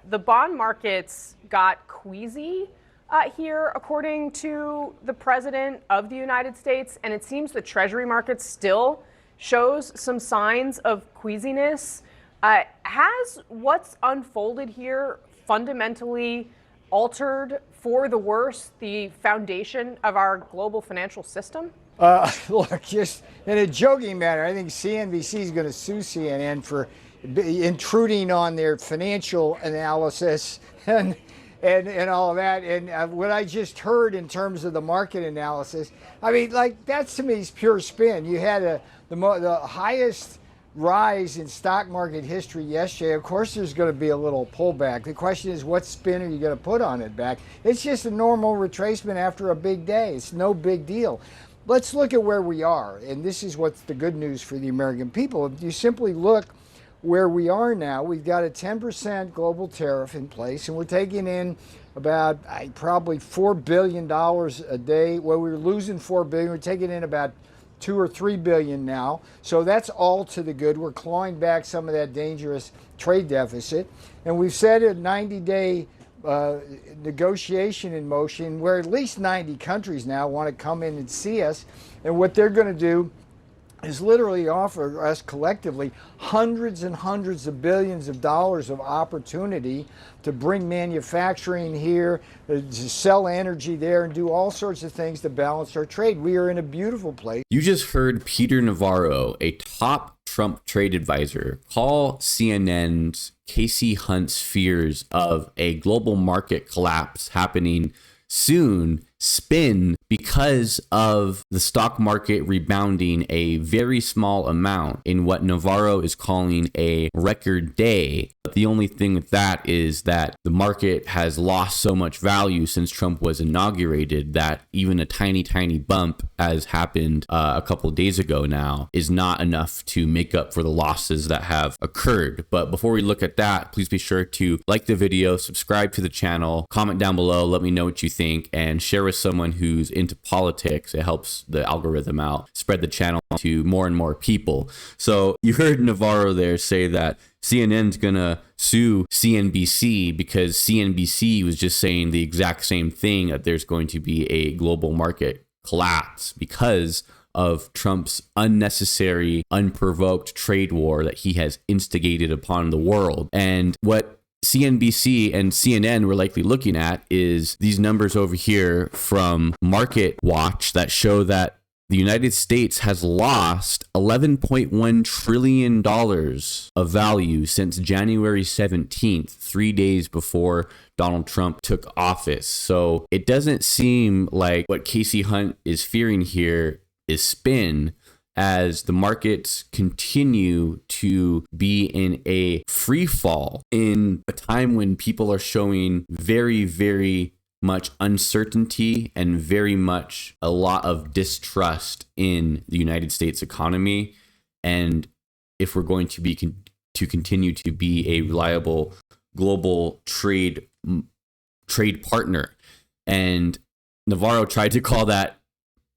The bond markets got queasy here, according to the president of the United States, and it seems the Treasury market still shows some signs of queasiness. Has what's unfolded here fundamentally altered for the worse the foundation of our global financial system? Look, just in a joking manner, I think CNBC is going to sue CNN for intruding on their financial analysis and all of that. And what I just heard in terms of the market analysis, I mean, like, that's to me is pure spin. You had the highest rise in stock market history yesterday. Of course, there's going to be a little pullback. The question is, what spin are you going to put on it back? It's just a normal retracement after a big day. It's no big deal. Let's look at where we are, and this is what's the good news for the American people. If you simply look where we are now, we've got a 10% global tariff in place, and we're taking in about probably $4 billion a day. Well, we were losing $4 billion. We're taking in about 2 or 3 billion now. So that's all to the good. We're clawing back some of that dangerous trade deficit. And we've set a 90-day negotiation in motion where at least 90 countries now want to come in and see us. And what they're going to do is literally offer us collectively hundreds and hundreds of billions of dollars of opportunity to bring manufacturing here, to sell energy there, and do all sorts of things to balance our trade. We are in a beautiful place. You just heard Peter Navarro, a top Trump trade advisor, call CNN's Casey Hunt's fears of a global market collapse happening soon spin because of the stock market rebounding a very small amount in what Navarro is calling a record day. But the only thing with that is that the market has lost so much value since Trump was inaugurated that even a tiny bump, as happened a couple of days ago now, is not enough to make up for the losses that have occurred. But before we look at that, please be sure to like the video, subscribe to the channel, comment down below, let me know what you think, and share with someone who's into politics. It helps the algorithm out, spread the channel to more and more people. So you heard Navarro there say that CNN's gonna sue CNBC because CNBC was just saying the exact same thing, that there's going to be a global market collapse because of Trump's unnecessary, unprovoked trade war that he has instigated upon the world. And what CNBC and CNN were likely looking at is these numbers over here from Market Watch that show that the United States has lost $11.1 trillion of value since January 17th, 3 days before Donald Trump took office. So it doesn't seem like what Casey Hunt is fearing here is spin, as the markets continue to be in a free fall in a time when people are showing very much uncertainty and very much a lot of distrust in the United States economy. And if we're going to be to continue to be a reliable global trade partner. And Navarro tried to call that,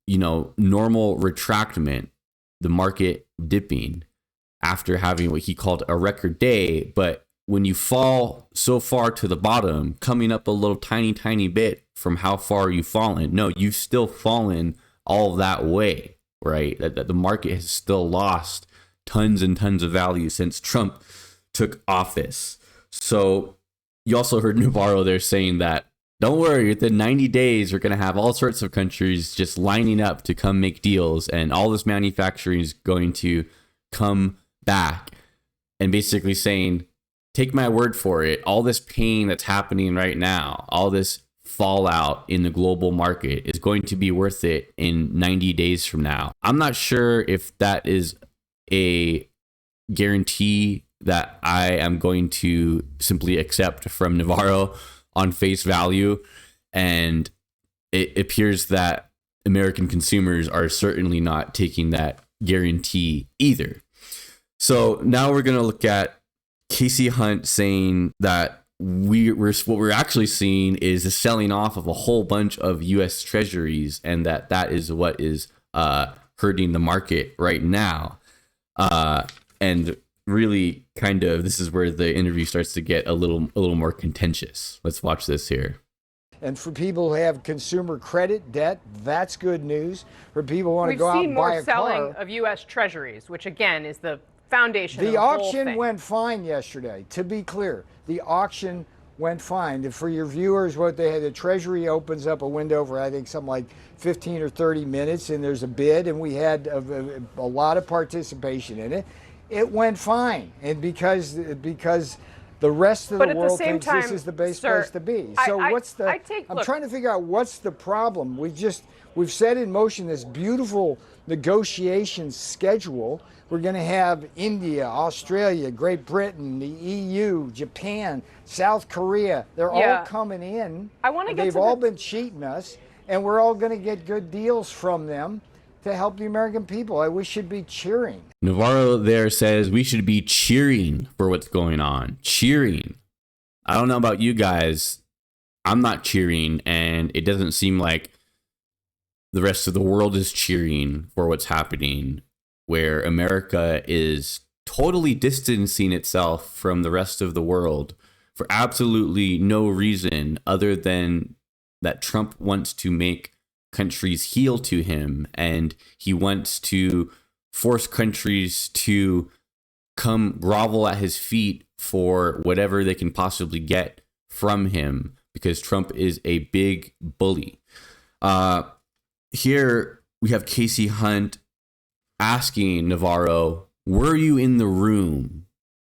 normal retractment, the market dipping after having what he called a record day. But when you fall so far to the bottom, coming up a little tiny bit from how far you've fallen, no, you've still fallen all that way, right? That the market has still lost tons and tons of value since Trump took office. So you also heard Navarro there saying that, don't worry, within 90 days, we're going to have all sorts of countries just lining up to come make deals, and all this manufacturing is going to come back. And basically saying, take my word for it, all this pain that's happening right now, all this fallout in the global market is going to be worth it in 90 days from now. I'm not sure if that is a guarantee that I am going to simply accept from Navarro on face value, and it appears that American consumers are certainly not taking that guarantee either. So now we're going to look at Casey Hunt saying that what we're actually seeing is the selling off of a whole bunch of U.S. treasuries, and that is what is hurting the market right now. And really kind of, this is where the interview starts to get a little more contentious. Let's watch this here. And for people who have consumer credit debt, that's good news. For people who want to go out and buy a We've seen more selling car. of U.S. Treasuries, which again is the foundation of The the whole auction thing. went fine yesterday. To be clear, the auction went fine. And for your viewers, what they had, the Treasury opens up a window for I think something like 15 or 30 minutes, and there's a bid, and we had a lot of participation in it. It went fine, and because the rest of But the at the world same thinks time, this is the best sir, place to be. I- So I- what's the? I take- I'm look. trying to figure out what's the problem. We've set in motion this beautiful negotiation schedule. We're going to have India, Australia, Great Britain, the EU, Japan, South Korea. They're Yeah. all coming in. I wanna get They've to all the- been cheating us, and we're all going to get good deals from them to help the American people. We should be cheering. Navarro there says we should be cheering for what's going on. Cheering. I don't know about you guys. I'm not cheering, and it doesn't seem like the rest of the world is cheering for what's happening, where America is totally distancing itself from the rest of the world for absolutely no reason other than that Trump wants to make countries heel to him, and he wants to force countries to come grovel at his feet for whatever they can possibly get from him, because Trump is a big bully. Here we have Casey Hunt asking Navarro, were you in the room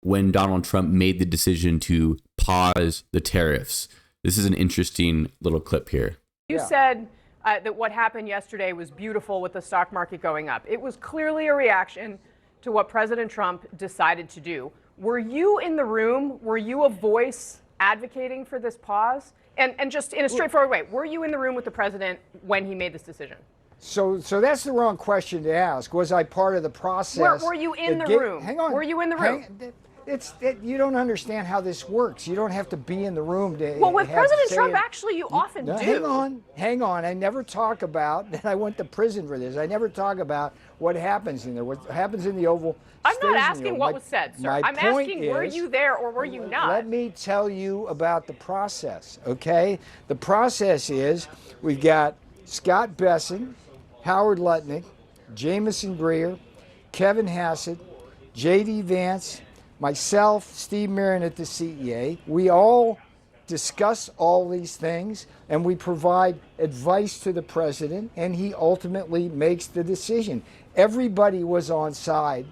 when Donald Trump made the decision to pause the tariffs? This is an interesting little clip here. You said that what happened yesterday was beautiful with the stock market going up. It was clearly a reaction to what President Trump decided to do. Were you in the room? Were you a voice advocating for this pause? And just in a straightforward way, were you in the room with the president when he made this decision? So that's the wrong question to ask. Was I part of the process? Were you in that the room? Hang on. Were you in the room? You don't understand how this works. You don't have to be in the room to. Well, with have President say Trump, it. actually, you often No, do. hang on. I never talk about, and I went to prison for this. I never talk about what happens in there. What happens in the Oval. I'm stays in not the asking Oval. what was said, sir. My I'm point asking, were is- you there or were you not? Let me tell you about the process, okay? The process is we've got Scott Besson, Howard Lutnick, Jameson Greer, Kevin Hassett, J.D. Vance, myself, Steve Marin at the CEA. We all discuss all these things, and we provide advice to the president, and he ultimately makes the decision. Everybody was on side,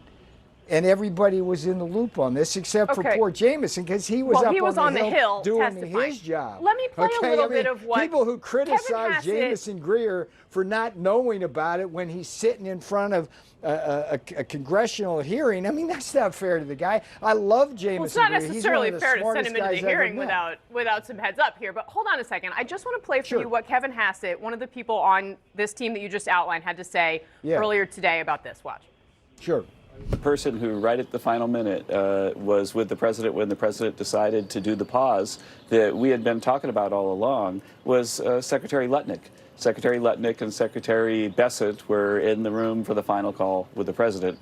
and everybody was in the loop on this, except for Okay. poor Jameson, because he was Well, up he was on the Hill doing testifying. his job. Let me play a little bit of what people who Kevin criticize Hassett- Jameson Greer for not knowing about it when he's sitting in front of a congressional hearing. I mean, that's not fair to the guy. I love Jameson Well, it's not Greer. He's one necessarily of the fair to send smartest him into the guys I've ever hearing met. without some heads up here. But hold on a second. I just want to play for Sure. you what Kevin Hassett, one of the people on this team that you just outlined, had to say Yeah. earlier today about this. Watch. Sure. The person who, right at the final minute, was with the president when the president decided to do the pause that we had been talking about all along was Secretary Lutnick. Secretary Lutnick and Secretary Besant were in the room for the final call with the president.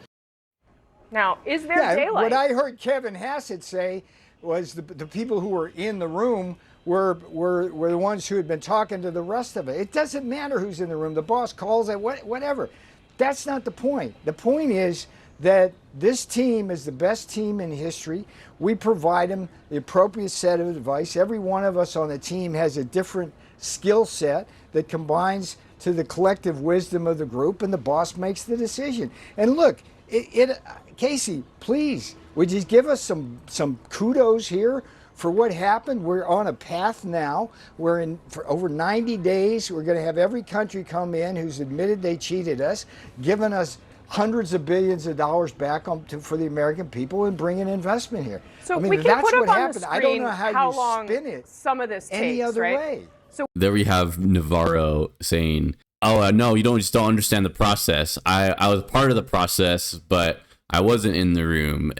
Now, is there Yeah, daylight? what I heard Kevin Hassett say was the people who were in the room were the ones who had been talking to the rest of it. It doesn't matter who's in the room. The boss calls it, whatever. That's not the point. The point is that this team is the best team in history. We provide them the appropriate set of advice. Every one of us on the team has a different skill set that combines to the collective wisdom of the group, and the boss makes the decision. And look, Casey, please, would you give us some kudos here for what happened? We're on a path now. We're in for over 90 days. We're going to have every country come in who's admitted they cheated us, giving us hundreds of billions of dollars back for the American people and bringing investment here. So I mean, we can that's put up what on happened. the I screen don't know how you long spin it some of this any takes, other right? way. There we have Navarro saying, "Oh no, you just don't understand the process. I was part of the process, but I wasn't in the room."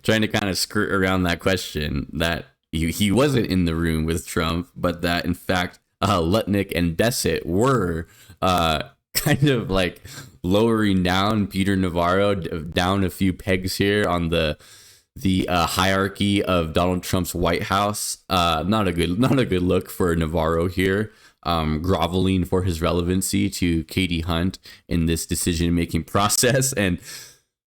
Trying to kind of skirt around that question that he wasn't in the room with Trump, but that in fact Lutnick and Besant were kind of like lowering down Peter Navarro down a few pegs here on the hierarchy of Donald Trump's White House. Not a good look for Navarro here. Groveling for his relevancy to Katie Hunt in this decision-making process. And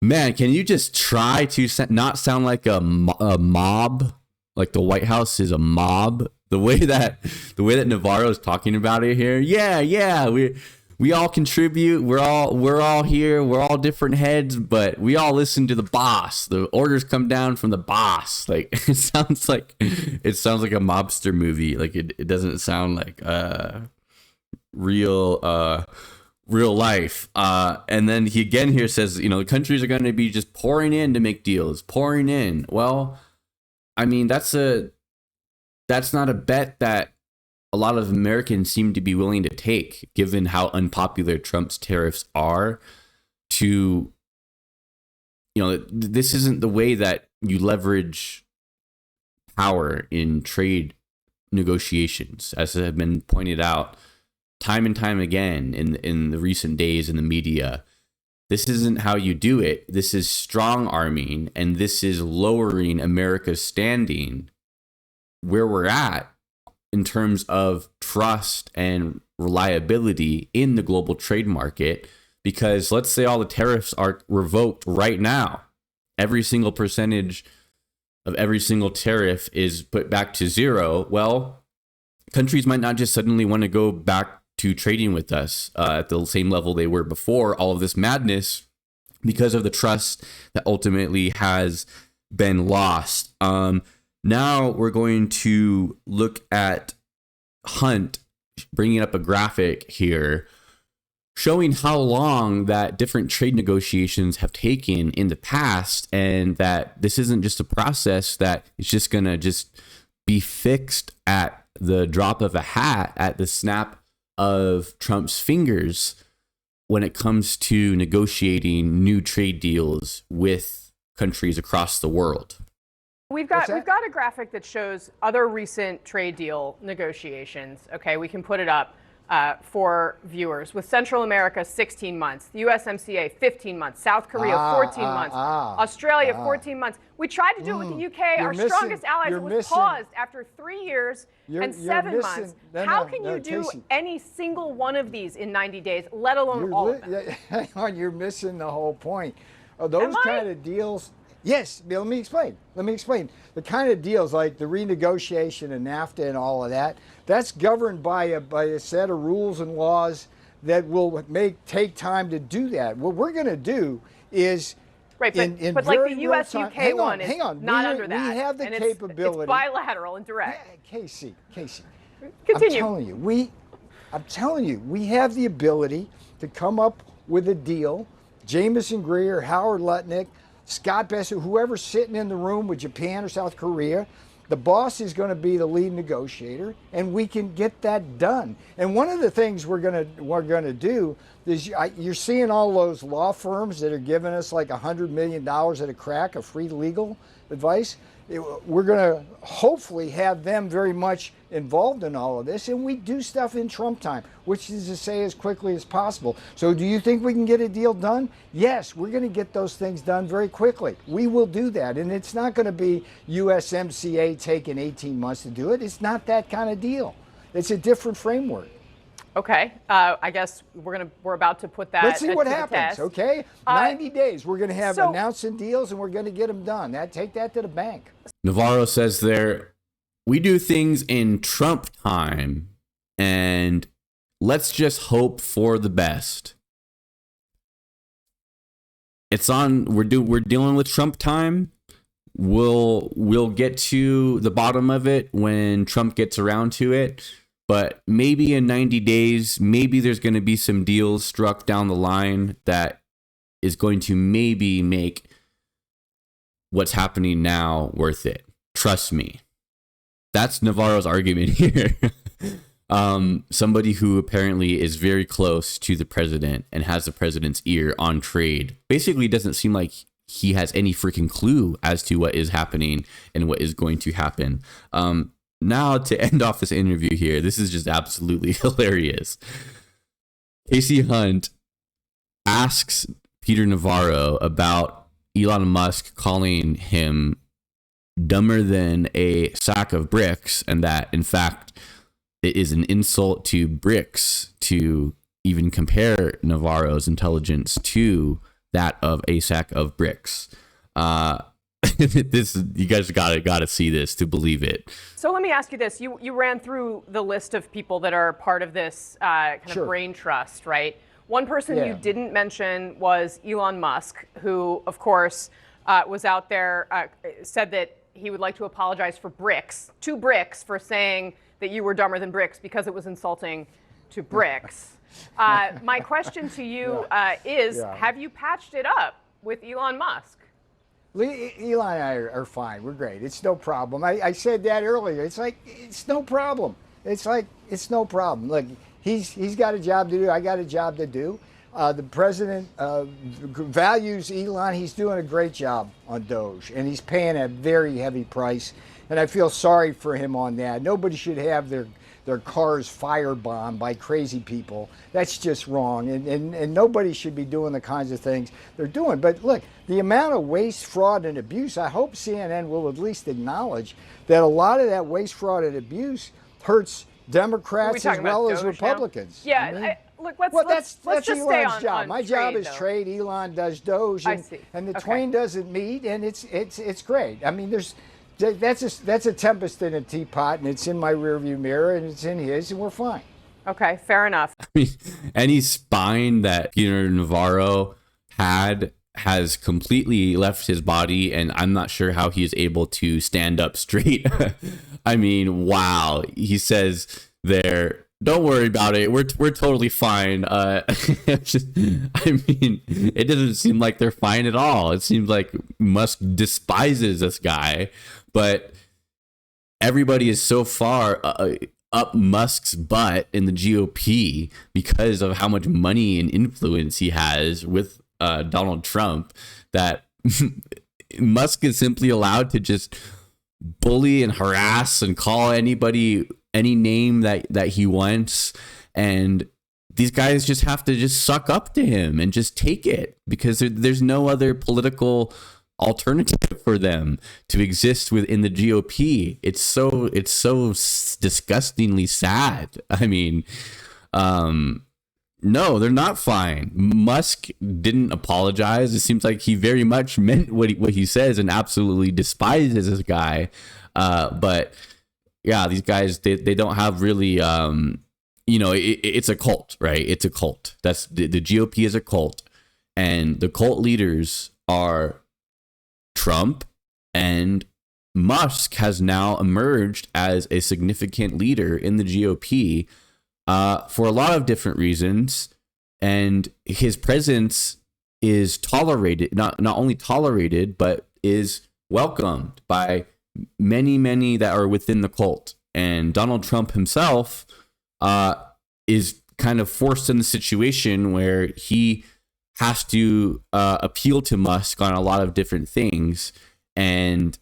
man, can you just try to not sound like a mob? Like the White House is a mob. The way that Navarro is talking about it here. Yeah, we all contribute. We're all here. We're all different heads, but we all listen to the boss. The orders come down from the boss. Like it sounds like a mobster movie. Like it doesn't sound like real life. And then he again here says, the countries are going to be just pouring in to make deals, pouring in. Well, I mean, that's not a bet that a lot of Americans seem to be willing to take, given how unpopular Trump's tariffs are. This isn't the way that you leverage power in trade negotiations, as have been pointed out time and time again in the recent days in the media. This isn't how you do it. This is strong arming, and this is lowering America's standing where we're at in terms of trust and reliability in the global trade market. Because let's say all the tariffs are revoked right now. Every single percentage of every single tariff is put back to zero. Well, countries might not just suddenly want to go back to trading with us at the same level they were before all of this madness, because of the trust that ultimately has been lost. Now we're going to look at Hunt bringing up a graphic here showing how long that different trade negotiations have taken in the past, and that this isn't just a process that is just going to just be fixed at the drop of a hat, at the snap of Trump's fingers, when it comes to negotiating new trade deals with countries across the world. We've got a graphic that shows other recent trade deal negotiations. Okay, we can put it up for viewers. With Central America, 16 months. The USMCA, 15 months. South Korea, 14 months. Australia, 14 months. We tried to do it with the UK, our strongest allies. It was paused after 3 years and 7 months. How can you do any single one of these in 90 days, let alone all of them? Hang on, you're missing the whole point. Those kind of deals... Yes, let me explain. The kind of deals like the renegotiation and NAFTA and all of that, that's governed by a set of rules and laws that will take time to do that. What we're going to do is... Right, but like the US-UK one is not under that. We have the capability. It's bilateral and direct. Yeah, Casey. Continue. I'm telling you, we have the ability to come up with a deal. Jameson Greer, Howard Lutnick, Scott Bessent, whoever's sitting in the room with Japan or South Korea, the boss is going to be the lead negotiator, and we can get that done. And one of the things we're going to do is you're seeing all those law firms that are giving us like $100 million at a crack of free legal advice. We're going to hopefully have them very much involved in all of this, and we do stuff in Trump time, which is to say as quickly as possible. So do you think we can get a deal done? Yes, we're going to get those things done very quickly. We will do that, and it's not going to be USMCA taking 18 months to do it. It's not that kind of deal. It's a different framework. Okay, I guess we're about to put that. Let's see what happens. Test. Okay, 90 days. We're going to have announcing deals, and we're going to get them done. Take that to the bank. Navarro says there, we do things in Trump time, and let's just hope for the best. It's on. We're dealing with Trump time. We'll get to the bottom of it when Trump gets around to it. But maybe in 90 days, maybe there's going to be some deals struck down the line that is going to maybe make what's happening now worth it. Trust me. That's Navarro's argument here. Somebody who apparently is very close to the president and has the president's ear on trade basically doesn't seem like he has any freaking clue as to what is happening and what is going to happen. Now, to end off this interview here, this is just absolutely hilarious. Casey Hunt asks Peter Navarro about Elon Musk calling him dumber than a sack of bricks, and that in fact it is an insult to bricks to even compare Navarro's intelligence to that of a sack of bricks. This, you guys gotta see this to believe it. So let me ask you this: you ran through the list of people that are part of this kind Sure. of brain trust, right? One person Yeah. you didn't mention was Elon Musk, who, of course, was out there, said that he would like to apologize for to bricks, for saying that you were dumber than bricks because it was insulting to bricks. My question to you is, have you patched it up with Elon Musk? Elon and I are fine. We're great. It's no problem. I said that earlier. It's like, it's no problem. It's like, it's no problem. Look, he's got a job to do. I got a job to do. The president values Elon. He's doing a great job on Doge, and he's paying a very heavy price. And I feel sorry for him on that. Nobody should have their cars firebombed by crazy people. That's just wrong. And nobody should be doing the kinds of things they're doing. But look, the amount of waste, fraud, and abuse, I hope CNN will at least acknowledge that a lot of that waste, fraud, and abuse hurts Democrats as well as Republicans. Yeah, I mean, look, well, let's that's just stay Elon's on job. on My trade, job is though. trade. Elon does Doge, I see. and the Okay. twain doesn't meet, and it's great. I mean, that's a tempest in a teapot, and it's in my rearview mirror, and it's in his, and we're fine. Okay, fair enough. I mean, any spine that Peter Navarro has completely left his body, and I'm not sure how he is able to stand up straight. I mean, wow. He says there, don't worry about it. We're totally fine. I mean, it doesn't seem like they're fine at all. It seems like Musk despises this guy, but everybody is so far up Musk's butt in the GOP because of how much money and influence he has with Donald Trump that Musk is simply allowed to just bully and harass and call anybody any name that he wants, and these guys just have to just suck up to him and just take it because there's no other political alternative for them to exist within the GOP. It's so disgustingly sad. I mean, no, they're not fine. Musk didn't apologize. It seems like he very much meant what he says and absolutely despises this guy. But yeah, these guys, they don't have really, it's a cult, right? It's a cult. That's the GOP is a cult, and the cult leaders are Trump, and Musk has now emerged as a significant leader in the GOP for a lot of different reasons, and his presence is tolerated, not only tolerated, but is welcomed by many that are within the cult. And Donald Trump himself is kind of forced in the situation where he has to appeal to Musk on a lot of different things. And,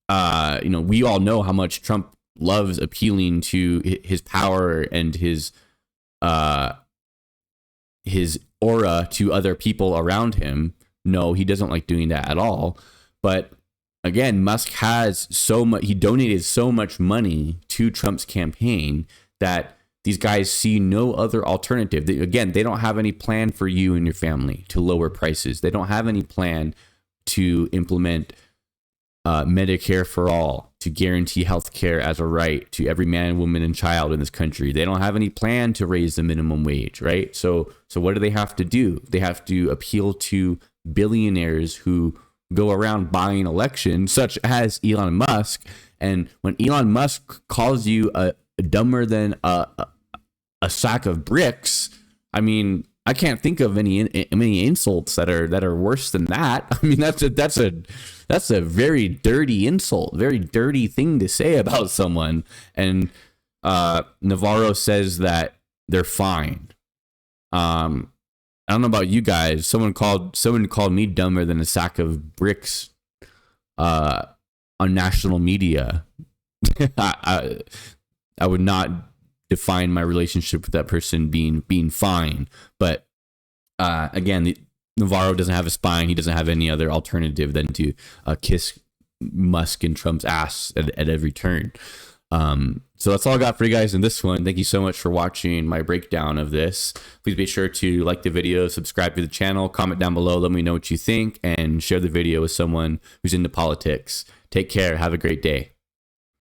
we all know how much Trump loves appealing to his power and his aura to other people around him. No, he doesn't like doing that at all. But again, Musk has he donated so much money to Trump's campaign that these guys see no other alternative. They don't have any plan for you and your family to lower prices. They don't have any plan to implement Medicare for all, to guarantee health care as a right to every man, woman, and child in this country. They don't have any plan to raise the minimum wage, right? So what do they have to do? They have to appeal to billionaires who go around buying elections, such as Elon Musk. And when Elon Musk calls you a dumber than a sack of bricks, I mean, I can't think of many insults that are worse than that. I mean, that's a very dirty insult, very dirty thing to say about someone. And Navarro says that they're fine. I don't know about you guys. Someone called me dumber than a sack of bricks on national media. I would not define my relationship with that person being fine. But again, Navarro doesn't have a spine. He doesn't have any other alternative than to kiss Musk and Trump's ass at every turn. So that's all I got for you guys in this one. Thank you so much for watching my breakdown of this. Please be sure to like the video, subscribe to the channel, comment down below, let me know what you think, and share the video with someone who's into politics. Take care. Have a great day.